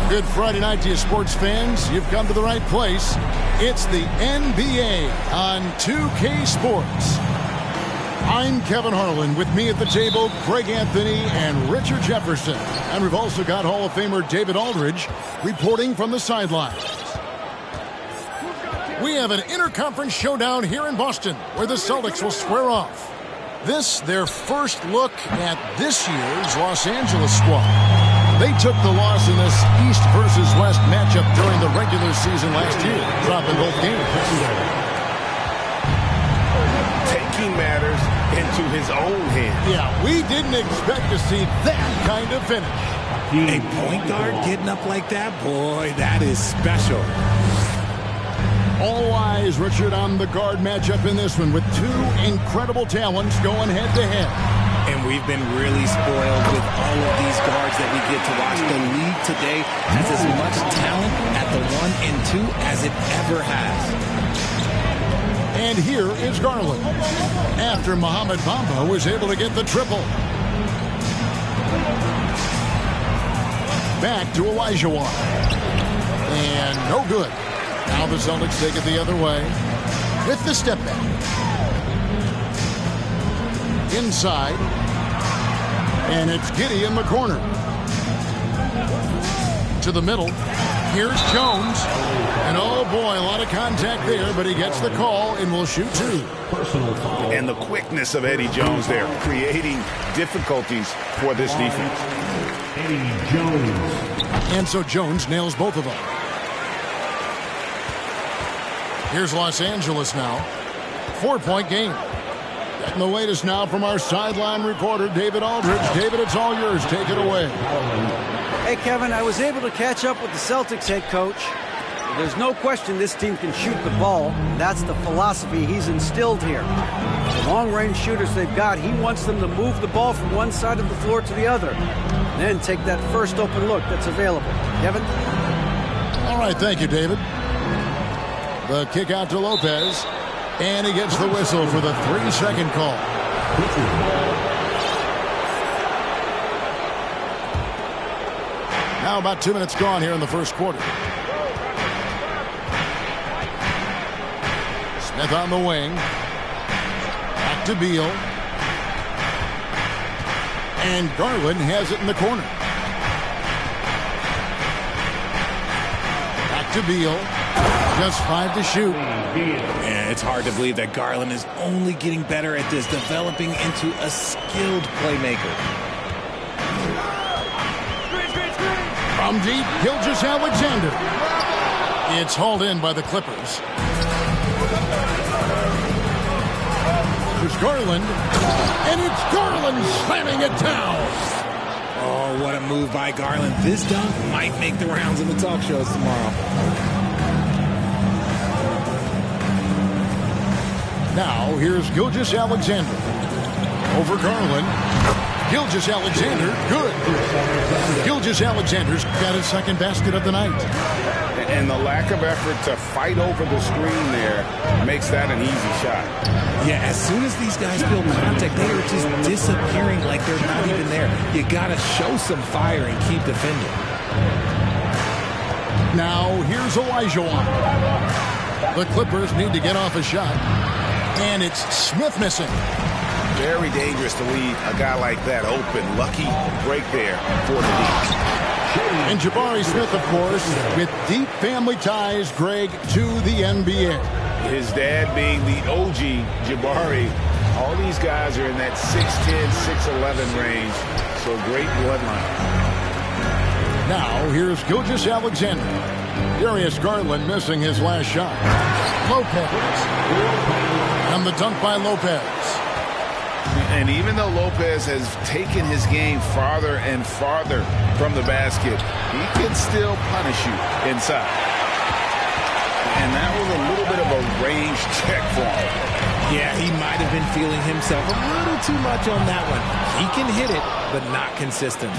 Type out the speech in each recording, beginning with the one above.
Good Friday night to you, sports fans. You've come to the right place. It's the NBA on 2K Sports. I'm Kevin Harlan. With me at the table, Craig Anthony and Richard Jefferson. And we've also got Hall of Famer David Aldridge reporting from the sidelines. We have an interconference showdown here in Boston where the Celtics will square off. This, their first look at this year's Los Angeles squad. They took the loss in this East versus West matchup during the regular season last year, dropping both games. Taking matters into his own hands. Yeah, we didn't expect to see that kind of finish. A point guard getting up like that, boy, that is special. All eyes, Richard, on the guard matchup in this one with two incredible talents going head-to-head. And we've been really spoiled with all of these guards that we get to watch. The league today has as much talent at the 1 and 2 as it ever has. And here is Garland. After Mohamed Bamba was able to get the triple. Back to Olajuwon. And no good. Now the Celtics take it the other way with the step back. Inside. And it's Giddey in the corner. To the middle. Here's Jones. And oh boy, a lot of contact there, but he gets the call and will shoot two. And the quickness of Eddie Jones there, creating difficulties for this defense. Eddie Jones. And so Jones nails both of them. Here's Los Angeles now. 4-point game. Getting the latest now from our sideline reporter, David Aldridge. David, it's all yours. Take it away. Hey, Kevin, I was able to catch up with the Celtics head coach. There's no question this team can shoot the ball. That's the philosophy he's instilled here. The long-range shooters they've got, he wants them to move the ball from one side of the floor to the other. Then take that first open look that's available. Kevin? All right, thank you, David. The kick out to Lopez. And he gets the whistle for the 3-second call. Now about 2 minutes gone here in the first quarter. Smith on the wing. Back to Beal. And Garland has it in the corner. Back to Beal. Just 5 to shoot. Yeah, it's hard to believe that Garland is only getting better at this, developing into a skilled playmaker. From deep, Gilgeous-Alexander. It's hauled in by the Clippers. There's Garland. And it's Garland slamming it down. Oh, what a move by Garland. This dunk might make the rounds in the talk shows tomorrow. Now, here's Gilgeous-Alexander. Over Garland. Gilgeous-Alexander, good. Gilgeous-Alexander's got his second basket of the night. And the lack of effort to fight over the screen there makes that an easy shot. Yeah, as soon as these guys feel contact, they are just disappearing like they're not even there. You got to show some fire and keep defending. Now, here's Olajuwon. The Clippers need to get off a shot. And it's Smith missing. Very dangerous to leave a guy like that open. Lucky break there for the Knicks. And Jabari Smith, of course, with deep family ties, Greg, to the NBA. His dad being the OG Jabari. All these guys are in that 6'10", 6'11" range. So great bloodline. Now, here's Gilgeous-Alexander. Darius Garland missing his last shot. Lopez. And the dunk by Lopez. And even though Lopez has taken his game farther and farther from the basket, he can still punish you inside. And that was a little bit of a range check for him. Yeah, he might have been feeling himself a little too much on that one. He can hit it, but not consistent.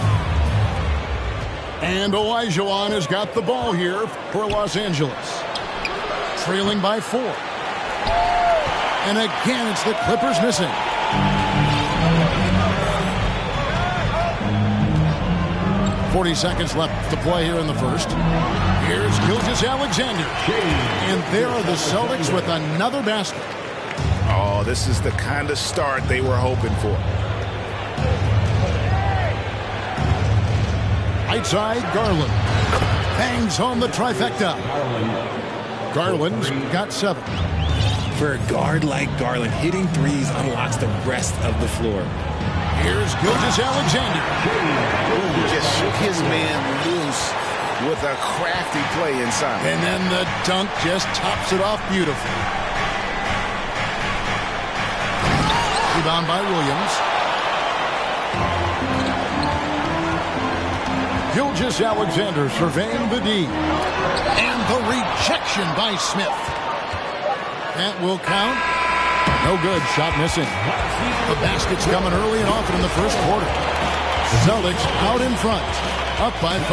And Olajuwon has got the ball here for Los Angeles. Trailing by 4. And again, it's the Clippers missing. .40 seconds left to play here in the first. Here's Gilgeous-Alexander. And there are the Celtics with another basket. Oh, this is the kind of start they were hoping for. Right side, Garland. Bangs home the trifecta. Garland's got 7. For a guard like Garland, hitting threes unlocks the rest of the floor. Here's Gilgeous-Alexander. He just shook his man loose with a crafty play inside. And then the dunk just tops it off beautifully. Rebound by Williams. Gilgeous-Alexander surveying the D. And the rejection by Smith. That will count. No good. Shot missing. The basket's coming early and often in the first quarter. Celtics out in front. Up by 5.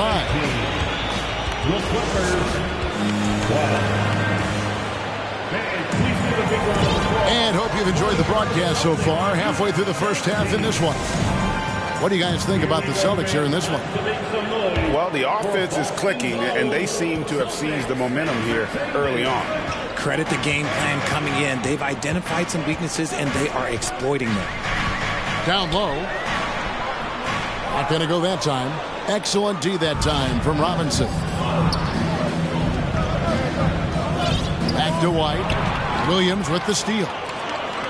And hope you've enjoyed the broadcast so far. Halfway through the first half in this one. What do you guys think about the Celtics here in this one? Well, the offense is clicking, and they seem to have seized the momentum here early on. Credit the game plan coming in. They've identified some weaknesses, and they are exploiting them. Down low. Not going to go that time. Excellent D that time from Robinson. Back to White. Williams with the steal.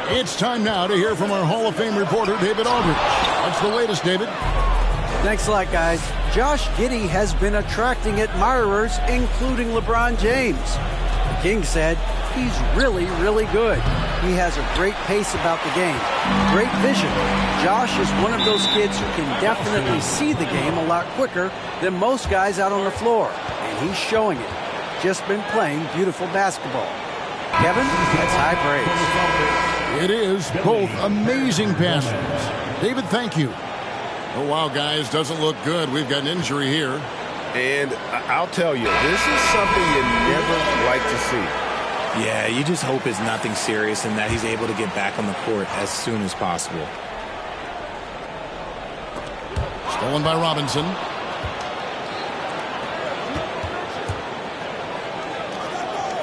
It's time now to hear from our Hall of Fame reporter, David Aldridge. What's the latest, David? Thanks a lot, guys. Josh Giddey has been attracting admirers, including LeBron James. The King said he's really, really good. He has a great pace about the game, great vision. Josh is one of those kids who can definitely see the game a lot quicker than most guys out on the floor, and he's showing it. Just been playing beautiful basketball. Kevin, that's high praise. It is both amazing passes. David, thank you. Oh, wow, guys, doesn't look good. We've got an injury here. And I'll tell you, this is something you never like to see. Yeah, you just hope it's nothing serious and that he's able to get back on the court as soon as possible. Stolen by Robinson.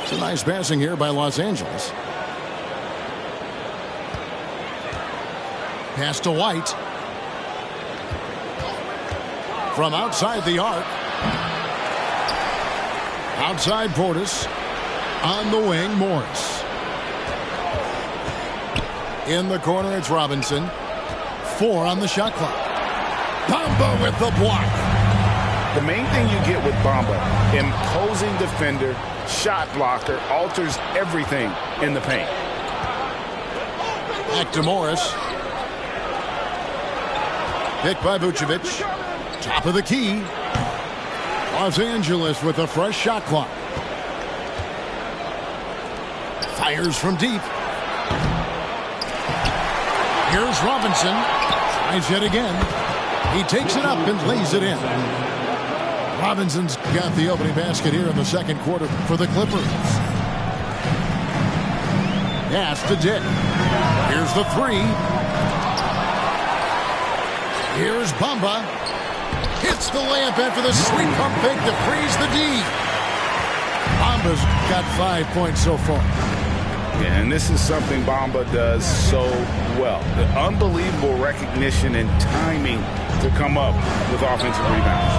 It's a nice passing here by Los Angeles. Pass to White. From outside the arc. Outside Portis. On the wing, Morris. In the corner, it's Robinson. 4 on the shot clock. Bamba with the block. The main thing you get with Bamba, imposing defender, shot blocker, alters everything in the paint. Back to Morris. Picked by Vucevic. Top of the key. Los Angeles with a fresh shot clock. Fires from deep. Here's Robinson. Tries yet again. He takes it up and lays it in. Robinson's got the opening basket here in the second quarter for the Clippers. Pass to Dick. Here's the three. Here's Bamba. Hits the layup after the sweet pump fake to freeze the D. Bamba's got 5 points so far. Yeah, and this is something Bamba does so well. The unbelievable recognition and timing to come up with offensive rebounds.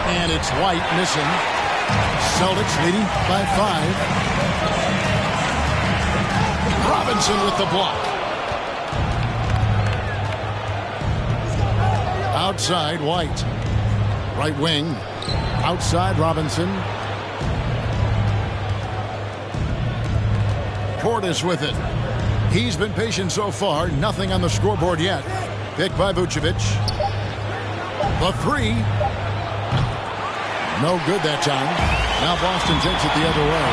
And it's White missing. Celtics leading by 5. Robinson with the block. Outside, White. Right wing. Outside, Robinson. Portis with it. He's been patient so far. Nothing on the scoreboard yet. Picked by Vucevic. The three. No good that time. Now Boston takes it the other way.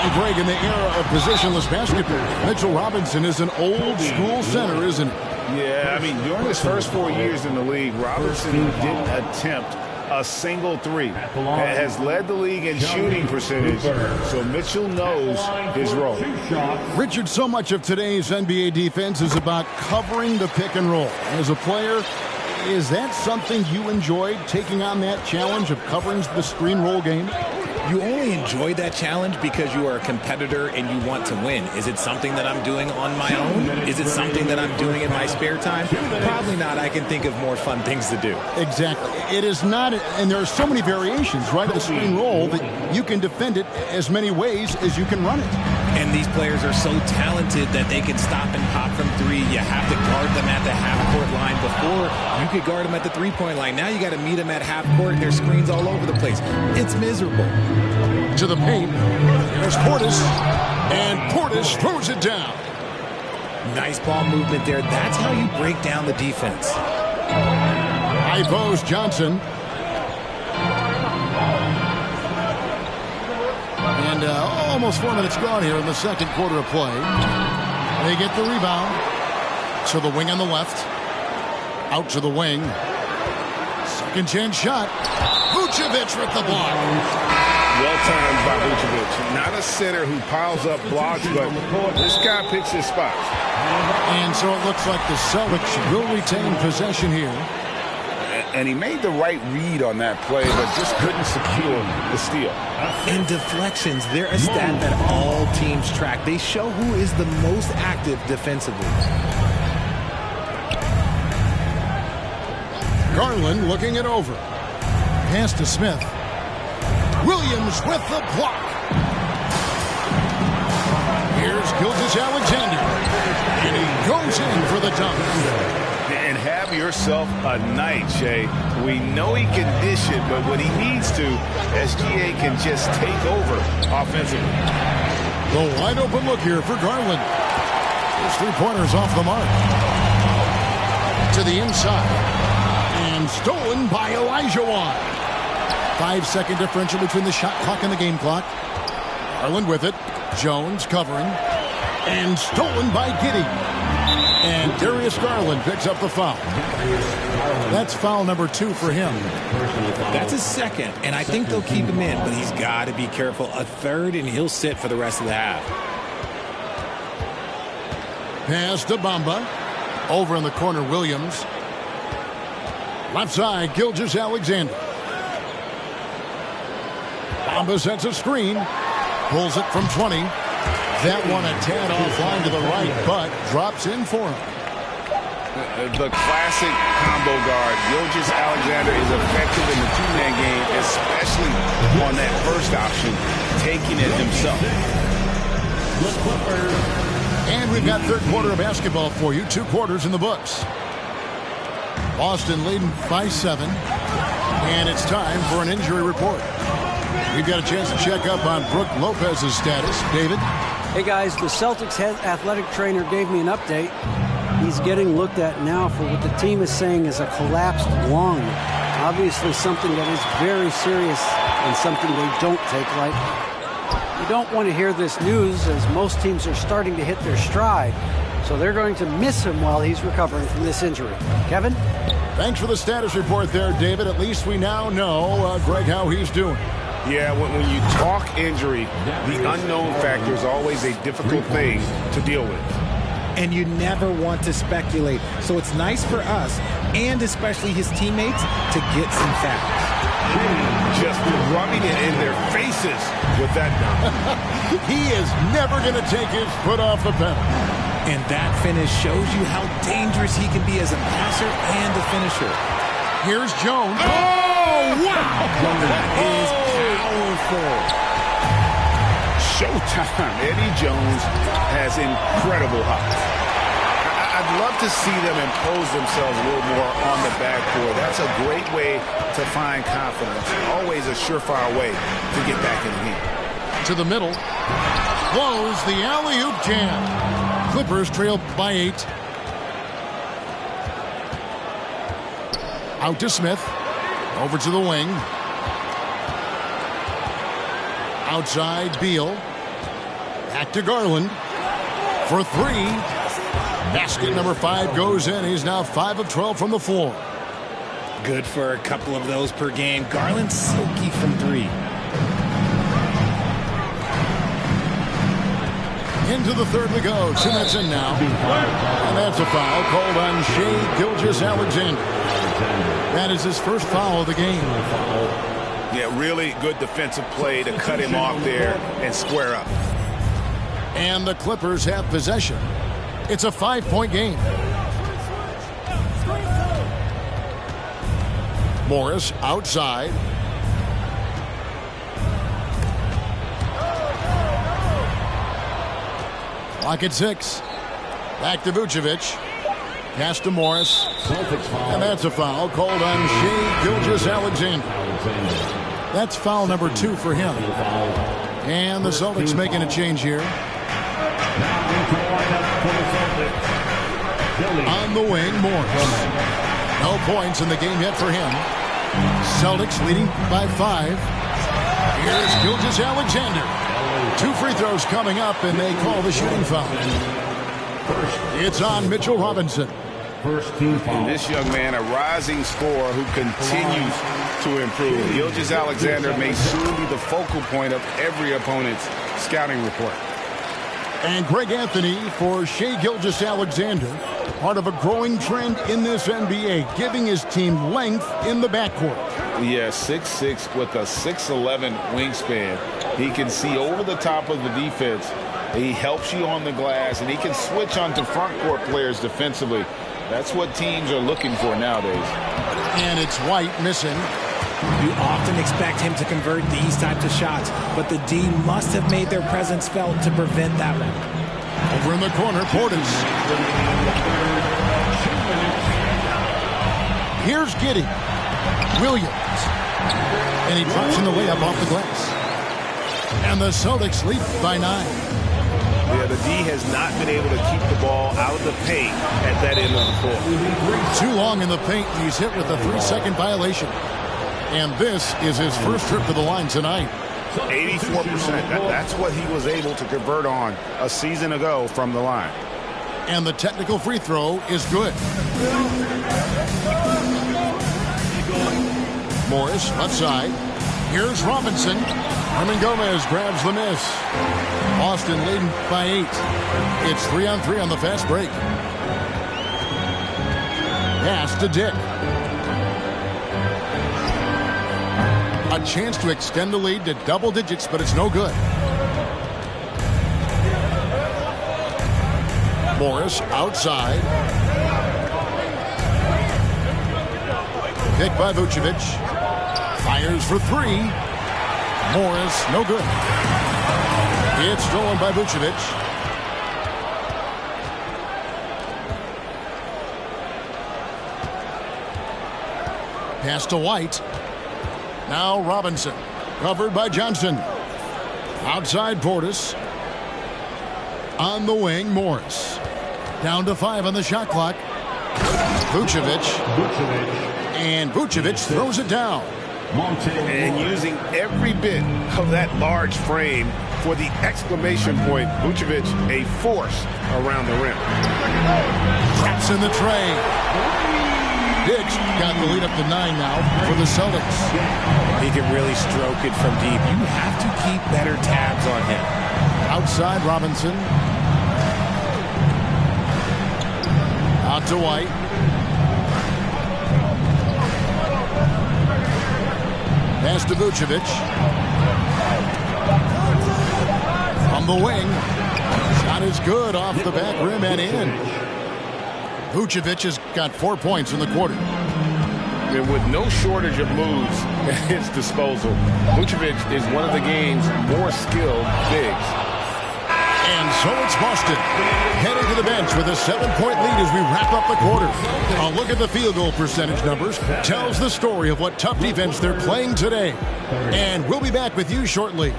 And Greg, in the era of positionless basketball, Mitchell Robinson is an old school center, isn't he? Yeah, I mean, during his first 4 years in the league, Robinson didn't attempt a single three. Has led the league in shooting percentage, so Mitchell knows his role. Richard, so much of today's NBA defense is about covering the pick and roll. As a player, is that something you enjoyed, taking on that challenge of covering the screen roll game? You only enjoy that challenge because you are a competitor and you want to win. Is it something that I'm doing on my own? Is it something that I'm doing in my spare time? Probably not. I can think of more fun things to do. Exactly. It is not, and there are so many variations, right, of the screen roll that you can defend it as many ways as you can run it. And these players are so talented that they can stop and pop from three. You have to guard them at the half-court line. Before, you could guard them at the three-point line. Now you got to meet them at half-court. There's screens all over the place. It's miserable. To the paint. There's Portis. And Portis throws it down. Nice ball movement there. That's how you break down the defense. High post, Johnson. And almost 4 minutes gone here in the second quarter of play. They get the rebound. So the wing on the left. Out to the wing. Second chance shot. Vucevic with the block. Well timed by Vucevic. Not a center who piles up blocks, but this guy picks his spots. And so it looks like the Celtics will retain possession here. And he made the right read on that play, but just couldn't secure the steal. And deflections, they're a stat that all teams track. They show who is the most active defensively. Garland looking it over. Pass to Smith. Williams with the block. Here's Gilgeous-Alexander. And he goes in for the dunk. And have yourself a night, Shay. We know he can dish it, but when he needs to, SGA can just take over offensively. The wide open look here for Garland. His three-pointers off the mark. To the inside. And stolen by Elijah Wan. 5-second differential between the shot clock and the game clock. Garland with it. Jones covering. And stolen by Giddey. And Darius Garland picks up the foul. That's foul number 2 for him. That's his second, and I think they'll keep him in, but he's got to be careful. A third, and he'll sit for the rest of the half. Pass to Bamba. Over in the corner, Williams. Left side, Gilgeous-Alexander. Bamba sets a screen. Pulls it from 20. That one a tad offline to the right, but drops in for him. The classic combo guard. Gilgeous-Alexander is effective in the two-man game, especially on that first option, taking it himself. And we've got third quarter of basketball for you. 2 quarters in the books. Boston leading by 7. And it's time for an injury report. We've got a chance to check up on Brook Lopez's status. David? Hey guys, the Celtics head athletic trainer gave me an update. He's getting looked at now for what the team is saying is a collapsed lung. Obviously something that is very serious and something they don't take lightly. You don't want to hear this news, as most teams are starting to hit their stride. So they're going to miss him while he's recovering from this injury. Kevin? Thanks for the status report there, David. At least we now know, Greg, how he's doing. Yeah, when you talk injury, the unknown factor is always a difficult thing to deal with. And you never want to speculate. So it's nice for us, and especially his teammates, to get some facts. Just rubbing it in their faces with that. He is never going to take his foot off the pedal. And that finish shows you how dangerous he can be as a passer and a finisher. Here's Jones. Oh, wow! That is powerful. Showtime. Eddie Jones has incredible hops. I'd love to see them impose themselves a little more on the backboard. That's a great way to find confidence. Always a surefire way to get back in the game. To the middle. Close the alley-oop jam. Clippers trail by 8. Out to Smith. Over to the wing. Outside, Beal. Back to Garland. For 3. Basket number 5 goes in. He's now 5 of 12 from the floor. Good for a couple of those per game. Garland silky from 3. Into the third we go. 2 minutes in now. And that's a foul called on Shai Gilgeous-Alexander. That is his first foul of the game. Yeah, really good defensive play to cut him off there and square up. And the Clippers have possession. It's a 5-point game. Morris outside. Clock at 6. Back to Vucevic. Pass to Morris. And that's a foul called on Shai Gilgeous-Alexander. That's foul number 2 for him. And the Celtics making a change here. On the wing, Morris. No points in the game yet for him. Celtics leading by 5. Here's Gilgeous-Alexander. 2 free throws coming up, and they call the shooting foul. It's on Mitchell Robinson. And this young man, a rising scorer who continues to improve. Gilgeous-Alexander may soon be the focal point of every opponent's scouting report. And Greg Anthony for Shai Gilgeous-Alexander, part of a growing trend in this NBA, giving his team length in the backcourt. Yeah, 6'6" with a 6'11" wingspan. He can see over the top of the defense. He helps you on the glass, and he can switch onto front court players defensively. That's what teams are looking for nowadays. And it's White missing. You often expect him to convert these types of shots, but the D must have made their presence felt to prevent that one. Over in the corner, Portis. Here's Giddey. Williams. And he drops in the layup off the glass. And the Celtics lead by 9. Yeah, the D has not been able to keep the ball out of the paint at that end of the court. Too long in the paint. He's hit with a 3-second violation. And this is his first trip to the line tonight. 84%. That's what he was able to convert on a season ago from the line. And the technical free throw is good. Morris left side. Here's Robinson. Hernan Gomez grabs the miss. Boston leading by 8. It's 3-on-3 on the fast break. Pass to Dick. A chance to extend the lead to double digits, but it's no good. Morris outside. Picked by Vucevic. Fires for 3. Morris, no good. It's stolen by Vucevic. Pass to White. Now Robinson. Covered by Johnson. Outside Portis. On the wing, Morris. Down to 5 on the shot clock. Vucevic. And Vucevic throws it down. And using every bit of that large frame for the exclamation point. Vucevic, a force around the rim. Traps in the tray. Diggs got the lead up to 9 now for the Celtics. He can really stroke it from deep. You have to keep better tabs on him. Outside Robinson. Out to White. Pass to Vucevic. From the wing. Shot is good off the back rim and in. Vucevic has got 4 points in the quarter. And with no shortage of moves at his disposal, Vucevic is one of the game's more skilled bigs. And so it's Boston heading to the bench with a 7-point lead as we wrap up the quarter. A look at the field goal percentage numbers tells the story of what tough defense they're playing today. And we'll be back with you shortly.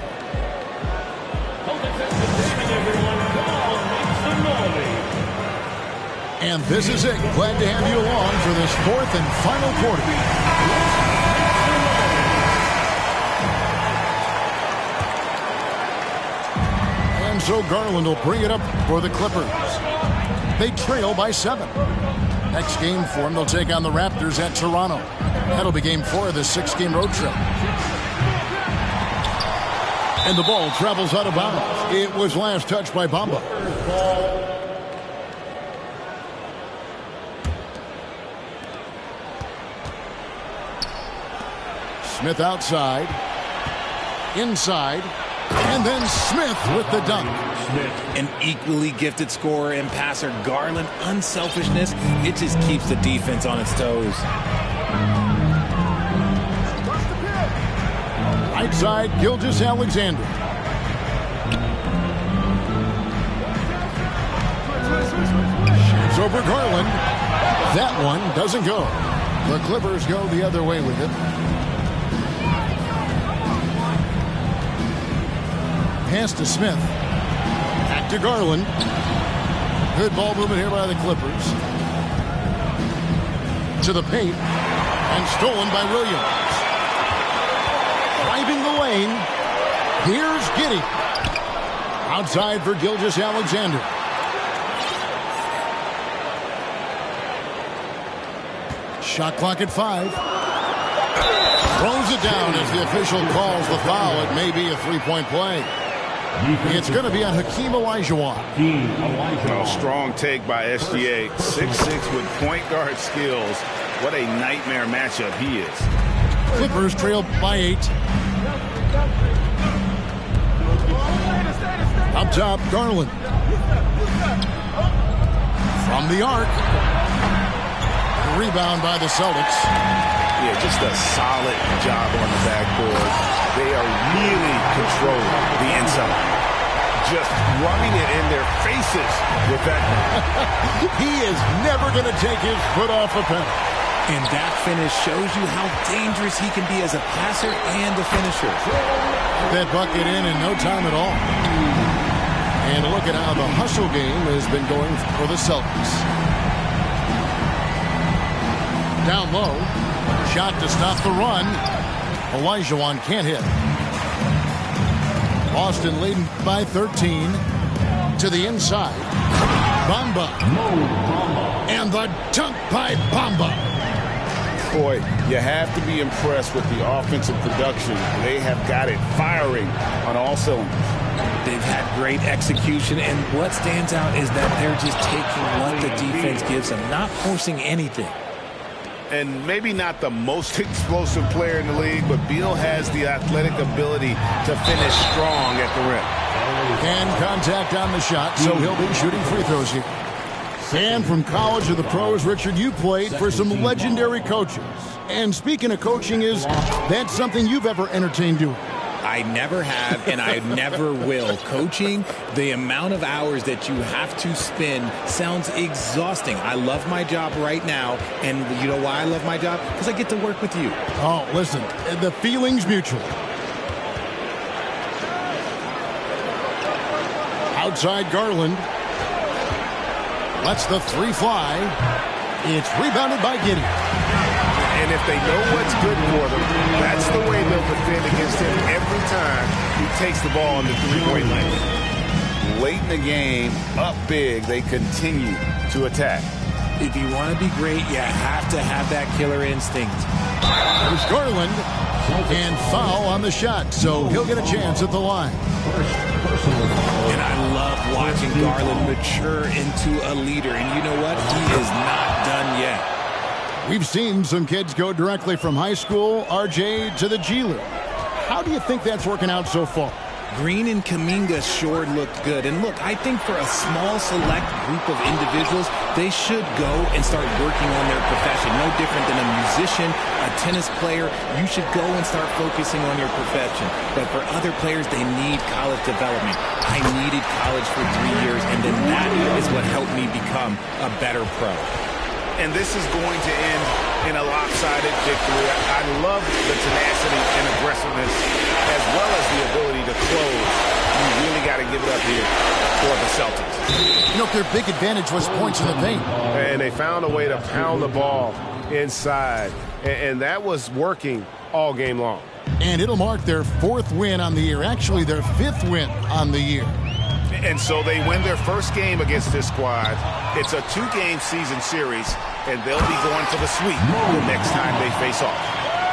And this is it. Glad to have you along for this 4th and final quarter. And so Garland will bring it up for the Clippers. They trail by 7. Next game for them, they'll take on the Raptors at Toronto. That'll be game 4 of the 6-game road trip. And the ball travels out of bounds. It was last touched by Bamba. Smith outside, inside, and then Smith with the dunk. An equally gifted scorer and passer. Garland, unselfishness, it just keeps the defense on its toes. Right side, Gilgeous-Alexander. Shoots over Garland. That one doesn't go. The Clippers go the other way with it. Pass to Smith. Back to Garland. Good ball movement here by the Clippers. To the paint. And stolen by Williams. Driving the lane. Here's Giddey. Outside for Gilgeous-Alexander. Shot clock at 5. Throws it down as the official calls the foul. It may be a 3-point play. It's going to be on Hakeem Olajuwon. Strong take by SGA. 6'6" with point guard skills. What a nightmare matchup he is. Clippers trail by 8. Up top, Garland. From the arc. Rebound by the Celtics. Yeah, just a solid job on the backboard. They are really controlling the inside. Just rubbing it in their faces with that. He is never going to take his foot off a pedal. And that finish shows you how dangerous he can be as a passer and a finisher. That bucket in no time at all. And look at how the hustle game has been going for the Celtics. Down low. Shot to stop the run. Olajuwon can't hit. Boston leading by 13. To the inside. Bamba. And the dunk by Bamba. Boy, you have to be impressed with the offensive production. They have got it firing on all cylinders. They've had great execution, and what stands out is that they're just taking what the defense gives them, not forcing anything. And maybe not the most explosive player in the league, but Beal has the athletic ability to finish strong at the rim. And contact on the shot, so he'll be shooting free throws here. And from college to the pros, Richard, you played for some legendary coaches. And speaking of coaching, is that something you've ever entertained doing? I never have, and I never will. Coaching, the amount of hours that you have to spend sounds exhausting. I love my job right now, and you know why I love my job? Because I get to work with you. Oh, listen, the feeling's mutual. Outside Garland. Lets the three fly. It's rebounded by Giddey. And if they know what's good for them, that's the way they'll defend against him every time he takes the ball in the three-point lane. Late in the game, up big, they continue to attack. If you want to be great, you have to have that killer instinct. There's Garland. And foul on the shot, so he'll get a chance at the line. And I love watching Garland mature into a leader. And you know what? He is not done yet. We've seen some kids go directly from high school, RJ, to the G League. How do you think that's working out so far? Green and Kuminga sure looked good. And look, I think for a small select group of individuals, they should go and start working on their profession. No different than a musician, a tennis player. You should go and start focusing on your profession. But for other players, they need college development. I needed college for 3 years, and then that is what helped me become a better pro. And this is going to end in a lopsided victory. I love the tenacity and aggressiveness as well as the ability to close. You really got to give it up here for the Celtics. You know, their big advantage was points in the paint. And they found a way to pound the ball inside. And that was working all game long. And it'll mark their 4th win on the year. Actually, their 5th win on the year. And so they win their first game against this squad. It's a 2-game season series, and they'll be going for the sweep the next time they face off.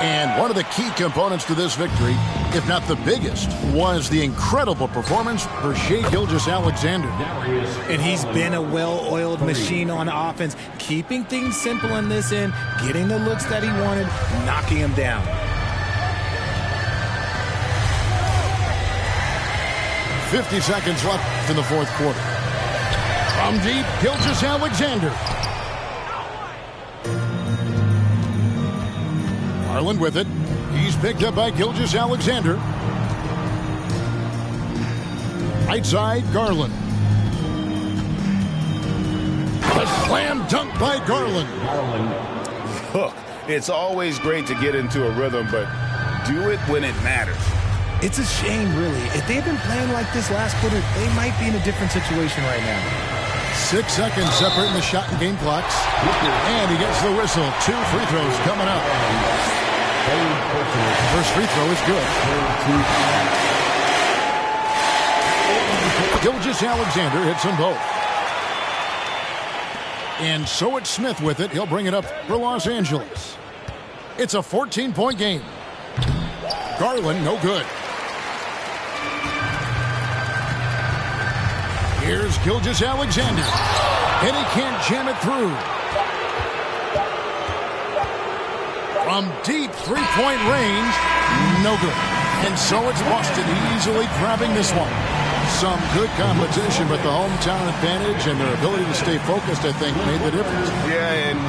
And one of the key components to this victory, if not the biggest, was the incredible performance for Shai Gilgeous-Alexander. And he's been a well-oiled machine on offense, keeping things simple in this end, getting the looks that he wanted, knocking them down. .50 seconds left in the 4th quarter. From deep, Gilgeous-Alexander. Garland with it. He's picked up by Gilgeous-Alexander. Right side, Garland. A slam dunk by Garland. Look, it's always great to get into a rhythm, but do it when it matters. It's a shame, really. If they had been playing like this last quarter, they might be in a different situation right now. 6 seconds separating the shot and game clocks. And he gets the whistle. 2 free throws coming up. First free throw is good. Gilgeous-Alexander hits them both. And so it's Smith with it. He'll bring it up for Los Angeles. It's a 14-point game. Garland, no good. Here's Gilgeous-Alexander. And he can't jam it through. From deep three-point range, no good. And so it's Boston easily grabbing this one. Some good competition, but the hometown advantage and their ability to stay focused, I think, made the difference. Yeah, and